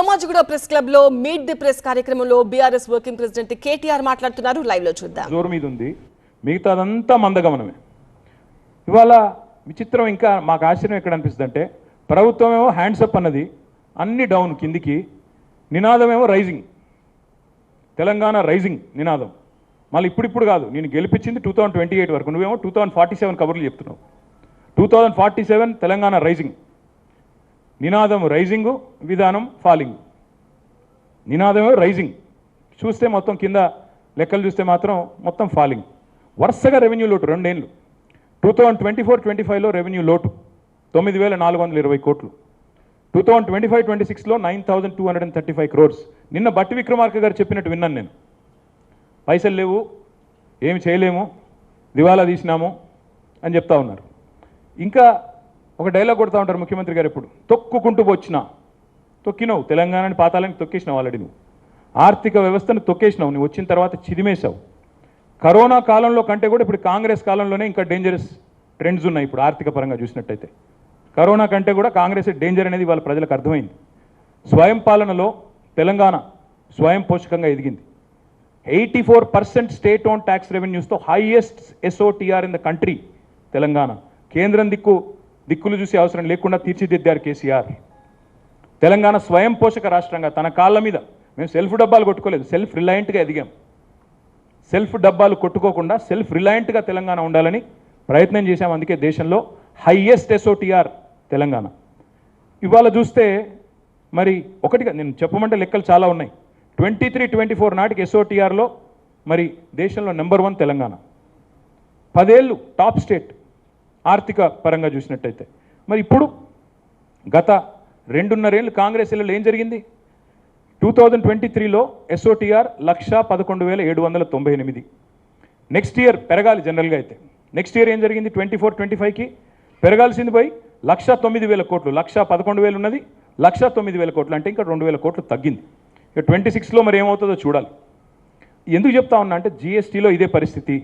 Somajiguda press club లో meet the press కార్యక్రమంలో BRS working president KTR మాట్లాడుతున్నారు. లైవ్ లో చూద్దాం. జోరు మీద ఉంది, మిగతాదంతా మందగమనమే. ఇవాళ విచిత్రం, ఇంకా మాకు ఆశ్చర్యం ఎక్కడ అనిపిస్తుంది అంటే ప్రభుత్వం ఏమో హ్యాండ్స్ అప్ అన్నది, అన్ని డౌన్ కిందికి, నినాదం ఏమో రైజింగ్, తెలంగాణ రైజింగ్ నినాదం. మళ్ళీ ఇప్పుడు కాదు, నేను గెలిపించింది 2028 వరకు, నువ్వేమో 2047 కబుర్లు చెప్తున్నావు. 2047 తెలంగాణ రైజింగ్, నినాదం రైజింగు, విధానం ఫాలింగ్. నినాదమే రైజింగ్, చూస్తే మొత్తం కింద లెక్కలు చూస్తే మాత్రం మొత్తం ఫాలింగ్. వరుసగా రెవెన్యూ లోటు 2 ఏళ్ళు. 2024-25లో రెవెన్యూ లోటు 9,420 కోట్లు. 2025-26లో 9,235 crores. నిన్న బట్టి విక్రమార్క గారు చెప్పినట్టు విన్నాను నేను. పైసలు లేవు, ఏమి చేయలేము, దివాలా తీసినాము అని చెప్తా ఉన్నారు. ఇంకా ఒక డైలాగ్ కొడతా ఉంటారు ముఖ్యమంత్రి గారు ఎప్పుడు, తొక్కుకుంటూ వచ్చినా. తొక్కినావు, తెలంగాణని పాతాలని తొక్కేసినావు. ఆల్రెడీ నువ్వు ఆర్థిక వ్యవస్థను తొక్కేసినావు. నువ్వు వచ్చిన తర్వాత చిదిమేశావు. కరోనా కాలంలో కంటే కూడా ఇప్పుడు కాంగ్రెస్ కాలంలోనే ఇంకా డేంజరస్ ట్రెండ్స్ ఉన్నాయి. ఇప్పుడు ఆర్థిక పరంగా చూసినట్టయితే కరోనా కంటే కూడా కాంగ్రెస్ డేంజర్ అనేది వాళ్ళ ప్రజలకు అర్థమైంది. స్వయం పాలనలో తెలంగాణ స్వయం పోషకంగా ఎదిగింది. 84% స్టేట్ ఓన్ ట్యాక్స్ రెవెన్యూస్తో highest SOTR in the country Telangana. కేంద్రం దిక్కులు చూసే అవసరం లేకుండా తీర్చిదిద్దారు కేసీఆర్. తెలంగాణ స్వయం పోషక రాష్ట్రంగా తన కాళ్ళ మీద, మేము సెల్ఫ్ డబ్బాలు కొట్టుకోలేదు, సెల్ఫ్ రిలయంట్గా ఎదిగాం. సెల్ఫ్ డబ్బాలు కొట్టుకోకుండా సెల్ఫ్ రిలయంట్గా తెలంగాణ ఉండాలని ప్రయత్నం చేశాం. అందుకే దేశంలో హైయెస్ట్ SOTR తెలంగాణ. ఇవాళ చూస్తే మరి ఒకటిగా నేను చెప్పమంటే లెక్కలు చాలా ఉన్నాయి. 23-24 నాటికి SOTRలో మరి దేశంలో నెంబర్ 1 తెలంగాణ. 10 ఏళ్ళు టాప్ స్టేట్ ఆర్థిక పరంగా చూసినట్టయితే. మరి ఇప్పుడు గత 2.5 ఏళ్ళు కాంగ్రెస్ ఏళ్ళలో ఏం జరిగింది? 2023లో SOTR 1,11,798. నెక్స్ట్ ఇయర్ పెరగాలి జనరల్గా అయితే. నెక్స్ట్ ఇయర్ ఏం జరిగింది? 24-25కి పెరగాల్సింది పోయి 1,09,000 కోట్లు. 1,11,000 ఉన్నది, 1,09,000 కోట్లు, అంటే ఇంకా 2,000 కోట్లు తగ్గింది. ఇక 26లో మరి ఏమవుతుందో చూడాలి. ఎందుకు చెప్తా ఉన్నా అంటే GSTలో ఇదే పరిస్థితి,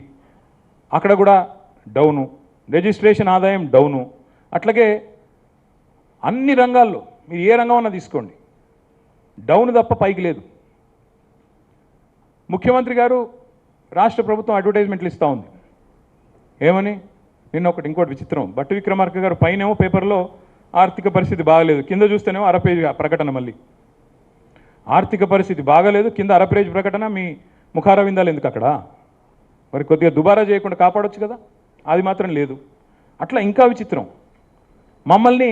అక్కడ కూడా డౌను, రిజిస్ట్రేషన్ ఆదాయం డౌను. అట్లాగే అన్ని రంగాల్లో మీరు ఏ రంగం అన్నా తీసుకోండి, డౌన్ తప్ప పైకి లేదు. ముఖ్యమంత్రి గారు రాష్ట్ర ప్రభుత్వం అడ్వర్టైజ్మెంట్లు ఇస్తూ ఉంది. ఏమని? నిన్న ఇంకోటి విచిత్రం, బట్టి విక్రమార్క గారు పైనేమో పేపర్లో ఆర్థిక పరిస్థితి బాగలేదు, కింద చూస్తేనేమో అరపేజ్ ప్రకటన. మళ్ళీ ఆర్థిక పరిస్థితి బాగలేదు, కింద అరపేజ్ ప్రకటన. మీ ముఖారవిందాలు ఎందుకు అక్కడ? మరి కొద్దిగా దుబారా చేయకుండా కాపాడొచ్చు కదా, అది మాత్రం లేదు. అట్లా ఇంకా విచిత్రం, మమ్మల్ని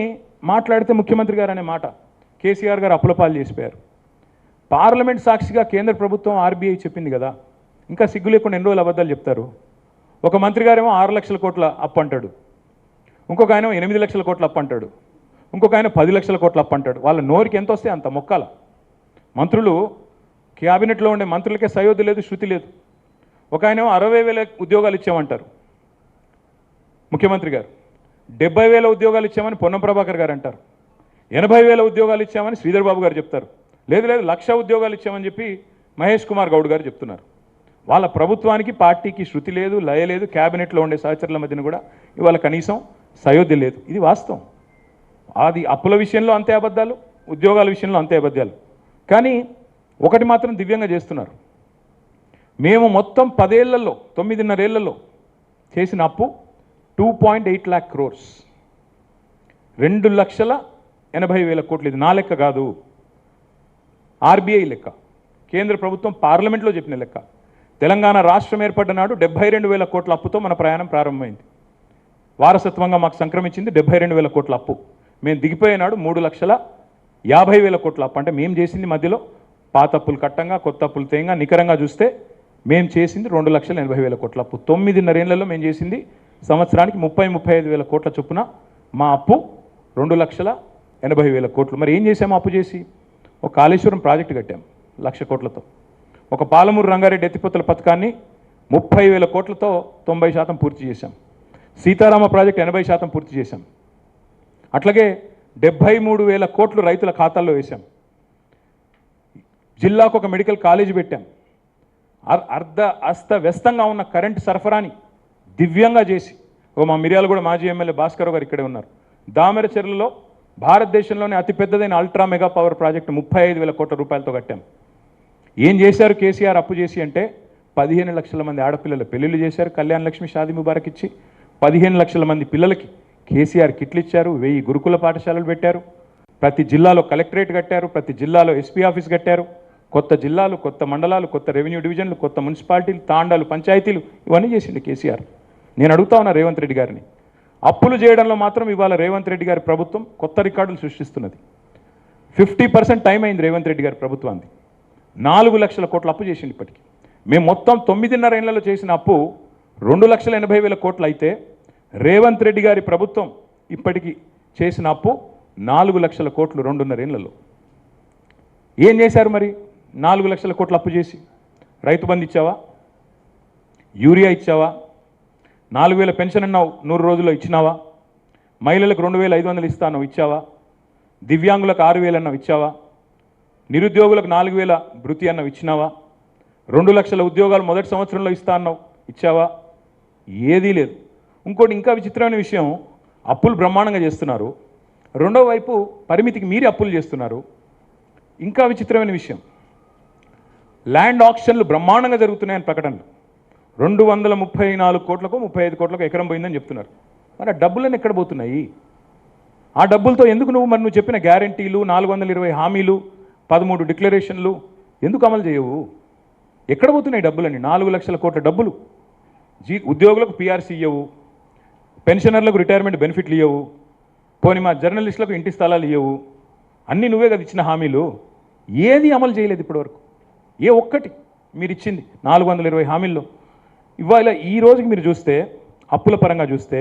మాట్లాడితే ముఖ్యమంత్రి గారు అనే మాట కేసీఆర్ గారు అప్పులపాలు చేసిపోయారు. పార్లమెంట్ సాక్షిగా కేంద్ర ప్రభుత్వం RBI చెప్పింది కదా, ఇంకా సిగ్గు లేకుండా ఎన్ని రోజులు అబద్ధాలు చెప్తారు? ఒక మంత్రి గారేమో 6 లక్షల కోట్ల అప్పు అంటాడు, ఇంకొక ఆయన 8 లక్షల కోట్ల అప్పు అంటాడు, ఇంకొక ఆయన 10 లక్షల కోట్ల అప్పు అంటాడు. వాళ్ళ నోరికి ఎంత వస్తే అంత మొక్కాల. మంత్రులు, క్యాబినెట్లో ఉండే మంత్రులకే సయోధ్య లేదు, శృతి లేదు. ఒక ఆయనేమో 60,000 ఉద్యోగాలు ఇచ్చామంటారు ముఖ్యమంత్రి గారు, 70,000 ఉద్యోగాలు ఇచ్చామని పొన్నం ప్రభాకర్ గారు అంటారు, 80,000 ఉద్యోగాలు ఇచ్చామని శ్రీధర్ బాబు గారు చెప్తారు. లేదు 1,00,000 ఉద్యోగాలు ఇచ్చామని చెప్పి మహేష్ కుమార్ గౌడ్ గారు చెప్తున్నారు. వాళ్ళ ప్రభుత్వానికి పార్టీకి శృతి లేదు, లయ లేదు. క్యాబినెట్లో ఉండే సహచరుల మధ్యన కూడా ఇవాళ కనీసం సయోధ్య లేదు. ఇది వాస్తవం. అది అప్పుల విషయంలో అంతే అబద్ధాలు, ఉద్యోగాల విషయంలో అంతే అబద్ధాలు. కానీ ఒకటి మాత్రం దివ్యంగా చేస్తున్నారు. మేము మొత్తం 10 ఏళ్లలో 9.5 ఏళ్లలో చేసిన అప్పు 2.8 lakh crores, 2,80,000 కోట్లు. ఇది నా లెక్క కాదు, RBI లెక్క, కేంద్ర ప్రభుత్వం పార్లమెంట్లో చెప్పిన లెక్క. తెలంగాణ రాష్ట్రం ఏర్పడ్డ నాడు 72,000 కోట్ల అప్పుతో మన ప్రయాణం ప్రారంభమైంది. వారసత్వంగా మాకు సంక్రమించింది 72,000 కోట్ల అప్పు. మేము దిగిపోయేనాడు 3,50,000 కోట్ల అప్పు. అంటే మేము చేసింది మధ్యలో పాత అప్పులు కట్టంగా, కొత్త అప్పులు తేంగా, నికరంగా చూస్తే మేము చేసింది 2,80,000 కోట్ల అప్పు. 9.5 ఏళ్లలో మేము చేసింది సంవత్సరానికి 30-35,000 కోట్ల చొప్పున. మా అప్పు 2,80,000 కోట్లు. మరి ఏం చేసాము అప్పు చేసి? ఒక కాళేశ్వరం ప్రాజెక్టు కట్టాం 1,00,000 కోట్లతో. ఒక పాలమూరు రంగారెడ్డి ఎత్తిపోతల పథకాన్ని 30,000 కోట్లతో 90% పూర్తి చేశాం. సీతారామ ప్రాజెక్టు 80% పూర్తి చేశాం. అట్లాగే 73,000 కోట్లు రైతుల ఖాతాల్లో వేశాం. జిల్లాకు ఒక మెడికల్ కాలేజీ పెట్టాం. అస్తవ్యస్తంగా ఉన్న కరెంటు సరఫరాని దివ్యంగా చేసి, మా మిర్యాలగూడ మాజీ ఎమ్మెల్యే భాస్కర్ గారు ఇక్కడే ఉన్నారు, దామెరచెర్లలో భారతదేశంలోనే అతిపెద్దదైన అల్ట్రా మెగా పవర్ ప్రాజెక్టు 35,000 కోట్ల రూపాయలతో కట్టాం. ఏం చేశారు కేసీఆర్ అప్పు చేసి అంటే 15 లక్షల మంది ఆడపిల్లల పెళ్లిళ్ళు చేశారు. కళ్యాణ లక్ష్మి షాదీ ముబారక్ ఇచ్చి 15 లక్షల మంది పిల్లలకి కేసీఆర్ కిట్లు ఇచ్చారు. 1000 గురుకుల పాఠశాలలు పెట్టారు. ప్రతి జిల్లాలో కలెక్టరేట్ కట్టారు. ప్రతి జిల్లాలో ఎస్పీ ఆఫీస్ కట్టారు. కొత్త జిల్లాలు, కొత్త మండలాలు, కొత్త రెవెన్యూ డివిజన్లు, కొత్త మున్సిపాలిటీలు, తాండాలు, పంచాయతీలు ఇవన్నీ చేసింది కేసీఆర్. నేను అడుగుతా ఉన్నా రేవంత్ రెడ్డి గారిని, అప్పులు చేయడంలో మాత్రం ఇవాళ రేవంత్ రెడ్డి గారి ప్రభుత్వం కొత్త రికార్డులు సృష్టిస్తున్నది. 50% టైం అయింది రేవంత్ రెడ్డి గారి ప్రభుత్వానికి. 4 లక్షల కోట్ల అప్పు చేసింది ఇప్పటికి. మేము మొత్తం 9.5 ఏళ్లలో చేసిన అప్పు 2,80,000 కోట్లు అయితే రేవంత్ రెడ్డి గారి ప్రభుత్వం ఇప్పటికి చేసిన అప్పు 4 లక్షల కోట్లు 2.5 ఏళ్లలో. ఏం చేశారు మరి? 4 లక్షల కోట్ల అప్పు చేసి రైతు బంధు ఇచ్చావా? యూరియా ఇచ్చావా? 4,000 పెన్షన్ అన్నావు 100 రోజుల్లో ఇచ్చినావా? మహిళలకు 2,500 ఇస్తాను ఇచ్చావా? దివ్యాంగులకు 6,000 అన్నావు ఇచ్చావా? నిరుద్యోగులకు 4,000 భృతి అన్నావు ఇచ్చినావా? 2 లక్షల ఉద్యోగాలు మొదటి సంవత్సరంలో ఇస్తా అన్నావు ఇచ్చావా? ఏదీ లేదు. ఇంకోటి ఇంకా విచిత్రమైన విషయం, అప్పులు బ్రహ్మాండంగా చేస్తున్నారు. రెండో వైపు పరిమితికి మీరి అప్పులు చేస్తున్నారు. ఇంకా విచిత్రమైన విషయం, ల్యాండ్ ఆక్షన్లు బ్రహ్మాండంగా జరుగుతున్నాయని ప్రకటనలు. 234 కోట్లకు 35 కోట్లకు ఎకరం పోయిందని చెప్తున్నారు. మరి ఆ డబ్బులన్నీ ఎక్కడ పోతున్నాయి? ఆ డబ్బులతో ఎందుకు నువ్వు చెప్పిన గ్యారంటీలు, 420 హామీలు, 13 డిక్లరేషన్లు ఎందుకు అమలు చేయవు? ఎక్కడ పోతున్నాయి డబ్బులన్నీ? 4 లక్షల కోట్ల డబ్బులు. ఉద్యోగులకు పీఆర్సీ ఇవ్వవు, పెన్షనర్లకు రిటైర్మెంట్ బెనిఫిట్లు ఇవ్వవు, పోనీ మా జర్నలిస్టులకు ఇంటి స్థలాలు ఇవ్వవు. అన్నీ నువ్వే కదా ఇచ్చిన హామీలు. ఏది అమలు చేయలేదు ఇప్పటివరకు. ఏ ఒక్కటి మీరు ఇచ్చింది 420 హామీల్లో. ఇవాళ ఈ రోజుకి మీరు చూస్తే, అప్పుల పరంగా చూస్తే,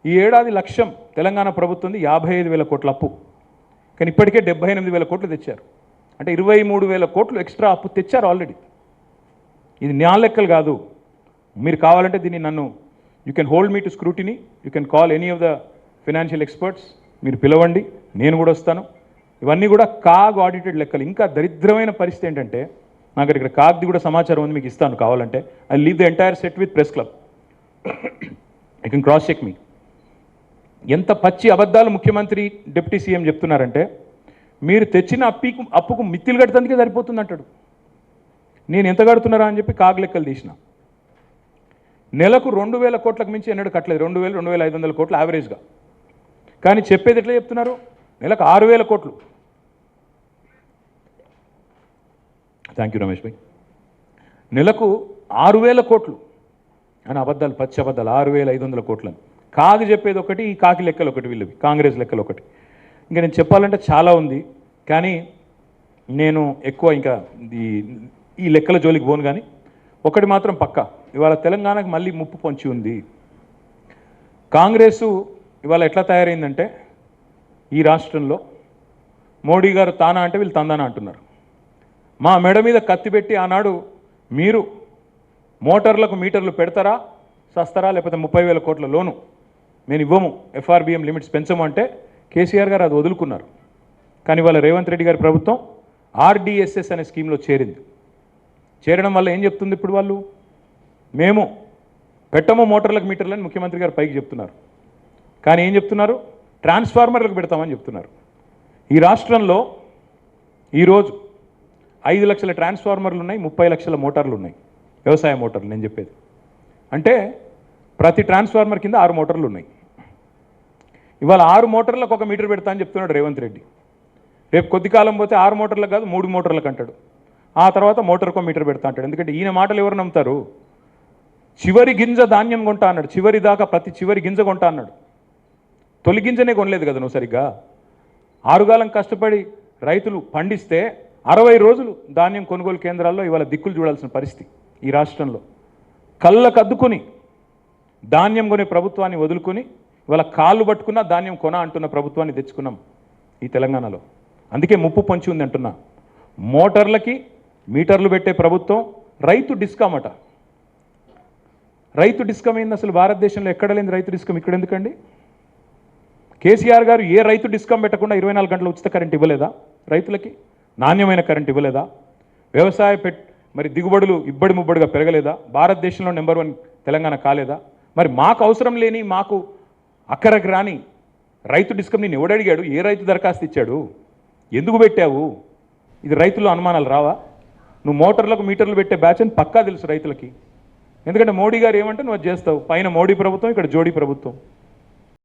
ఈ ఏడాది లక్ష్యం తెలంగాణ ప్రభుత్వం 55,000 కోట్ల అప్పు. కానీ ఇప్పటికే 78,000 కోట్లు తెచ్చారు. అంటే 23,000 కోట్లు ఎక్స్ట్రా అప్పు తెచ్చారు ఆల్రెడీ. ఇది నా లెక్కలు కాదు. మీరు కావాలంటే దీన్ని you can hold me to scrutiny, you can call any of the financial experts, మీరు పిలవండి, నేను కూడా వస్తాను. ఇవన్నీ కూడా కాగ్ ఆడిటెడ్ లెక్కలు. ఇంకా దరిద్రమైన పరిస్థితి ఏంటంటే, నాకు ఇక్కడ కాగ్ది కూడా సమాచారం ఉంది, మీకు ఇస్తాను కావాలంటే. I leave the entire set with press club, I can cross check మీ. ఎంత పచ్చి అబద్ధాలు ముఖ్యమంత్రి డిప్యూటీ సీఎం చెప్తున్నారంటే, మీరు తెచ్చిన అప్పుకు మిత్తిలు కట్టేందుకే సరిపోతుంది అంటాడు. నేను ఎంత కడుతున్నారా అని చెప్పి కాగ్ లెక్కలు తీసిన. నెలకు 2,000 కోట్లకు మించి ఎన్నడూ కట్టలేదు. 2,000, 2,500 కోట్లు యావరేజ్గా. కానీ చెప్పేది ఎట్లా చెప్తున్నారు? నెలకు 6,000 కోట్లు. థ్యాంక్ యూ రమేష్ భాయ్. నెలకు 6,000 కోట్లు అని అబద్ధాలు, పచ్చి అబద్ధాలు. 6,500 కోట్లని కాగు చెప్పేది ఒకటి, ఈ కాకి లెక్కలు ఒకటి, వీళ్ళవి కాంగ్రెస్ లెక్కలు ఒకటి. ఇంకా నేను చెప్పాలంటే చాలా ఉంది, కానీ నేను ఎక్కువ ఇంకా ఈ లెక్కల జోలికి పోను. కానీ ఒకటి మాత్రం పక్కా, ఇవాళ తెలంగాణకు మళ్ళీ ముప్పు పొంచి ఉంది. కాంగ్రెసు ఇవాళ ఎట్లా తయారైందంటే, ఈ రాష్ట్రంలో మోడీ గారు తానా అంటే వీళ్ళు తందానా అంటున్నారు. మా మెడ మీద కత్తి పెట్టి ఆనాడు మీరు మోటార్లకు మీటర్లు పెడతారా సస్తారా, లేకపోతే 30,000 కోట్ల లోను మేము ఇవ్వము, ఎఫ్ఆర్బిఎం లిమిట్స్ పెంచము అంటే కేసీఆర్ గారు అది వదులుకున్నారు. కానీ ఇవాళ రేవంత్ రెడ్డి గారి ప్రభుత్వం ఆర్డీఎస్ఎస్ అనే స్కీమ్లో చేరింది. చేరడం వల్ల ఏం చెప్తుంది ఇప్పుడు వాళ్ళు? మేము పెట్టము మోటార్లకు మీటర్లని ముఖ్యమంత్రి గారు పైకి చెప్తున్నారు. కానీ ఏం చెప్తున్నారు? ట్రాన్స్ఫార్మర్లకు పెడతామని చెప్తున్నారు. ఈ రాష్ట్రంలో ఈరోజు 5 లక్షల ట్రాన్స్ఫార్మర్లు ఉన్నాయి, 30 లక్షల మోటార్లు ఉన్నాయి, వ్యవసాయ మోటార్లు నేను చెప్పేది. అంటే ప్రతి ట్రాన్స్ఫార్మర్ కింద 6 మోటార్లు ఉన్నాయి. ఇవాళ 6 మోటార్లకు ఒక మీటర్ పెడతా అని చెప్తున్నాడు రేవంత్ రెడ్డి. రేపు కొద్ది కాలం పోతే 6 మోటార్లకు కాదు 3 మోటార్లకు అంటాడు. ఆ తర్వాత మోటార్కో మీటర్ పెడతా అంటాడు. ఎందుకంటే ఈయన మాటలు ఎవరు నమ్ముతారు? చివరి గింజ ధాన్యం కొంటా అన్నాడు, చివరి దాకా ప్రతి చివరి గింజ కొంటా అన్నాడు. తొలి గింజనే కొనలేదు కదా నువ్వు సరిగ్గా. 6 కాలం కష్టపడి రైతులు పండిస్తే 60 రోజులు ధాన్యం కొనుగోలు కేంద్రాల్లో ఇవాళ దిక్కులు చూడాల్సిన పరిస్థితి ఈ రాష్ట్రంలో. కళ్ళకు అద్దుకొని ధాన్యం కొనే ప్రభుత్వాన్ని వదులుకొని ఇవాళ కాళ్ళు పట్టుకున్నా ధాన్యం కొన అంటున్న ప్రభుత్వాన్ని తెచ్చుకున్నాం ఈ తెలంగాణలో. అందుకే ముప్పు పొంచి ఉంది అంటున్నా. మోటార్లకి మీటర్లు పెట్టే ప్రభుత్వం రైతు డిస్కామ్ అట. రైతు డిస్కమ్ ఏంది అసలు? భారతదేశంలో ఎక్కడ లేని రైతు డిస్కమ్ ఇక్కడ ఎందుకండి? కేసీఆర్ గారు ఏ రైతు డిస్కమ్ పెట్టకుండా 24 గంటల ఉచిత కరెంట్ ఇవ్వలేదా? రైతులకి నాణ్యమైన కరెంట్ ఇవ్వలేదా? వ్యవసాయ మరి దిగుబడులు ఇబ్బడి ముబ్బడిగా పెరగలేదా? భారతదేశంలో నెంబర్ 1 తెలంగాణ కాలేదా? మరి మాకు అవసరం లేని, మాకు అక్కరకు రాని రైతు డిస్కమ్ నేను ఎవడు అడిగాడు? ఏ రైతు దరఖాస్తు ఇచ్చాడు? ఎందుకు పెట్టావు? ఇది రైతుల్లో అనుమానాలు రావా? నువ్వు మోటార్లకు మీటర్లు పెట్టే బ్యాచ్ అని పక్కా తెలుసు రైతులకి. ఎందుకంటే మోడీ గారు ఏమంటే నువ్వు అది చేస్తావు. పైన మోడీ ప్రభుత్వం, ఇక్కడ జోడీ ప్రభుత్వం.